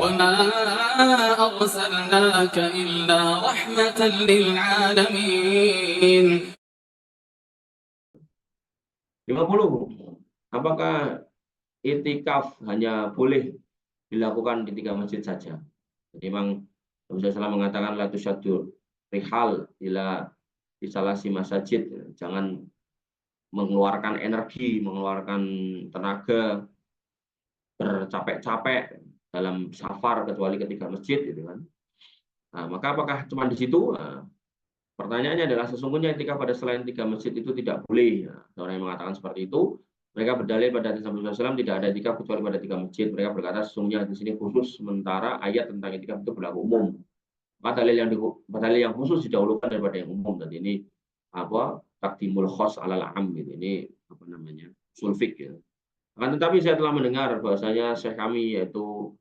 وما أرسلناك إلا رحمة للعالمين. 50. Apakah itikaf hanya boleh dilakukan di 3 masjid saja? Jadi memang Nabi SAW mengatakan la tusyaddu rihal ila instalasi masjid, jangan mengeluarkan energi, mengeluarkan tenaga bercapek-capek dalam safar kecuali ketika masjid gitu kan. Nah, maka apakah cuma di situ? Nah, pertanyaannya adalah sesungguhnya ketika pada selain 3 masjid itu tidak boleh. Nah, orang yang mengatakan seperti itu, mereka berdalil pada hadis Nabi SAW tidak ada itikaf kecuali pada 3 masjid. Mereka berkata sesungguhnya di sini khusus, sementara ayat tentang itikaf itu berlaku umum. Maka dalil yang khusus didahulukan daripada yang umum. Dan ini takdimul khos alal am gitu. Ini apa namanya? Sulfik ya. Akan tetapi saya telah mendengar bahwasanya Syekh kami yaitu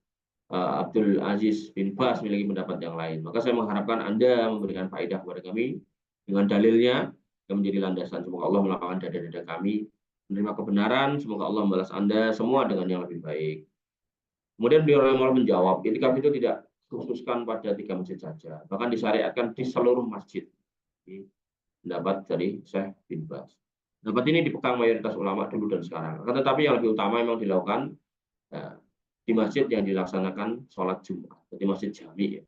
Abdul Aziz bin Bas memiliki pendapat yang lain. Maka saya mengharapkan Anda memberikan faedah kepada kami dengan dalilnya yang menjadi landasan. Semoga Allah melapangkan dada-dada kami menerima kebenaran. Semoga Allah membalas Anda semua dengan yang lebih baik. Kemudian beliau menjawab, itikaf itu tidak khususkan pada 3 masjid saja, bahkan disyariatkan di seluruh masjid. Pendapat dari Syekh bin Bas. Pendapat ini dipegang mayoritas ulama dulu dan sekarang. Tetapi yang lebih utama memang dilakukan di masjid yang dilaksanakan sholat Jumat, jadi masjid jami ya.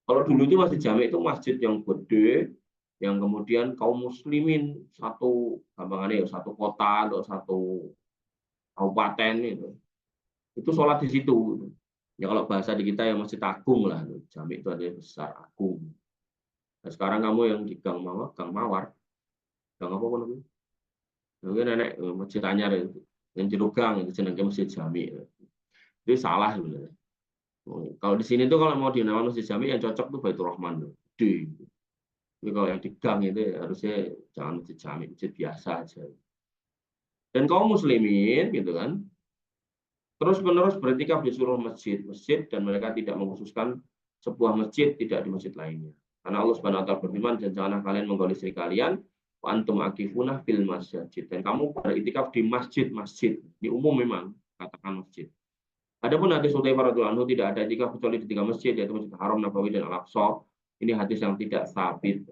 Kalau dulu itu masjid jami itu masjid yang gede, yang kemudian kaum muslimin satu gampangannya satu kota atau satu kabupaten itu sholat di situ. Ya kalau bahasa di kita yang masjid agung lah, jami itu ada besar agung. Nah, sekarang kamu yang di Gang Mawar, Gang apa namanya? Mungkin nenek masjid anyar itu, yang Jerugang itu jenengnya masjid jami. Itu salah sebenarnya. Kalau di sini tuh kalau mau dinamakan masjid jami yang cocok tuh Baitur Rahman tuh. Tapi kalau yang di gang itu harusnya jangan masjid jami, masjid biasa aja. Dan kaum muslimin gitu kan, terus-menerus beriktikaf di seluruh masjid dan mereka tidak mengkhususkan sebuah masjid tidak di masjid lainnya. Karena Allah Subhanahu wa taala berfirman, dan janganlah kalian menggauli istri kalian wa antum akifuna fil masjid. Dan kamu beriktikaf di masjid-masjid. Di umum memang katakan masjid. Adapun hadis Hudzaifah radhiyallahu anhu tidak ada itikaf kecuali di 3 masjid yaitu Masjid Haram, Nabawi dan Al-Aqsa. Ini hadis yang tidak sabit.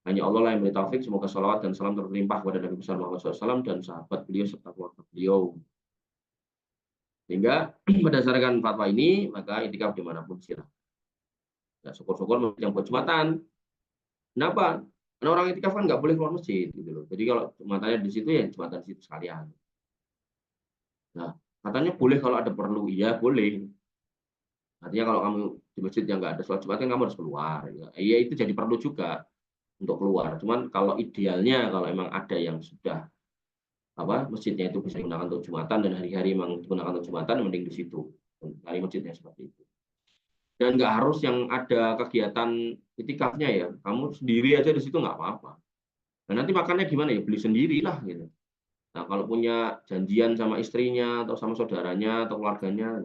Hanya Allah lah yang beri taufik. Semoga salawat dan salam terlimpah kepada Nabi besar Muhammad SAW dan sahabat beliau serta keluarga beliau. Sehingga berdasarkan fatwa ini, maka itikaf dimanapun silakan. Nah, syukur-syukur yang buat Jumatan. Kenapa? Karena orang itikaf kan nggak boleh keluar masjid gitu loh. Jadi kalau Jumatannya di situ ya Jumatan di situ sekalian. Nah, katanya boleh kalau ada perlu, iya boleh. Artinya kalau kamu di masjid yang nggak ada sholat Jumat kan kamu harus keluar. Ya, iya itu jadi perlu juga untuk keluar. Cuman kalau idealnya kalau emang ada yang sudah masjidnya itu bisa digunakan untuk Jumatan dan hari-hari memang digunakan untuk Jumatan, mending di situ. Cari masjidnya seperti itu. Dan nggak harus yang ada kegiatan itikafnya ya. Kamu sendiri aja di situ nggak apa-apa. Dan nanti makannya gimana ya? Beli sendirilah gitu. Nah, kalau punya janjian sama istrinya atau sama saudaranya atau keluarganya,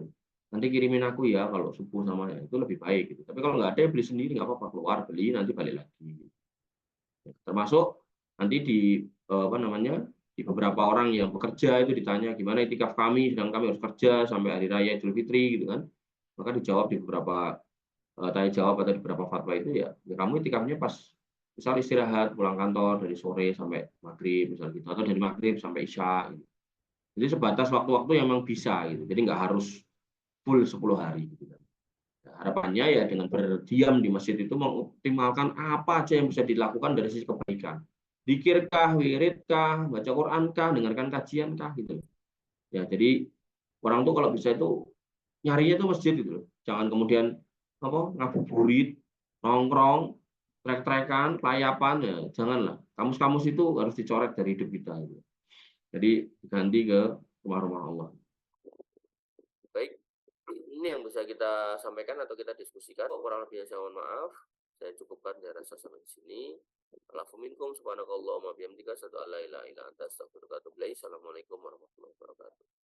nanti kirimin aku ya kalau subuh sama ya, itu lebih baik gitu. Tapi kalau nggak ada ya beli sendiri nggak apa-apa, keluar beli nanti balik lagi. Termasuk nanti di di beberapa orang yang bekerja itu ditanya gimana itikaf kami, sedang kami harus kerja sampai hari raya Idul Fitri gitu kan. Maka dijawab di beberapa tanya jawab atau di beberapa fatwa itu ya kamu itikafnya pas misal istirahat pulang kantor dari sore sampai maghrib misal gitu atau dari maghrib sampai isya gitu. Jadi sebatas waktu-waktu yang memang bisa gitu. Jadi nggak harus full 10 hari gitu kan. Nah, harapannya ya dengan berdiam di masjid itu mengoptimalkan apa aja yang bisa dilakukan dari sisi kebaikan. Zikirkah, wiridkah, baca Qurankah, dengarkan kajiankah gitu. Ya, jadi orang tuh kalau bisa itu nyarinya tuh masjid gitu loh. Jangan kemudian ngabuburit, nongkrong, trek-trekan, kelayapan ya, janganlah. Kamus-kamus itu harus dicoret dari hidup kita gitu. Jadi diganti ke rumah-rumah Allah. Baik, ini yang bisa kita sampaikan atau kita diskusikan. Kurang lebih saya mohon maaf. Saya cukupkan saya rasa sampai di sini. Alhamdulillah subhanakallahumma bihamdika asyhadu an la ilaha illa anta astaghfiruka wa atubu ilaik. Assalamualaikum warahmatullahi wabarakatuh.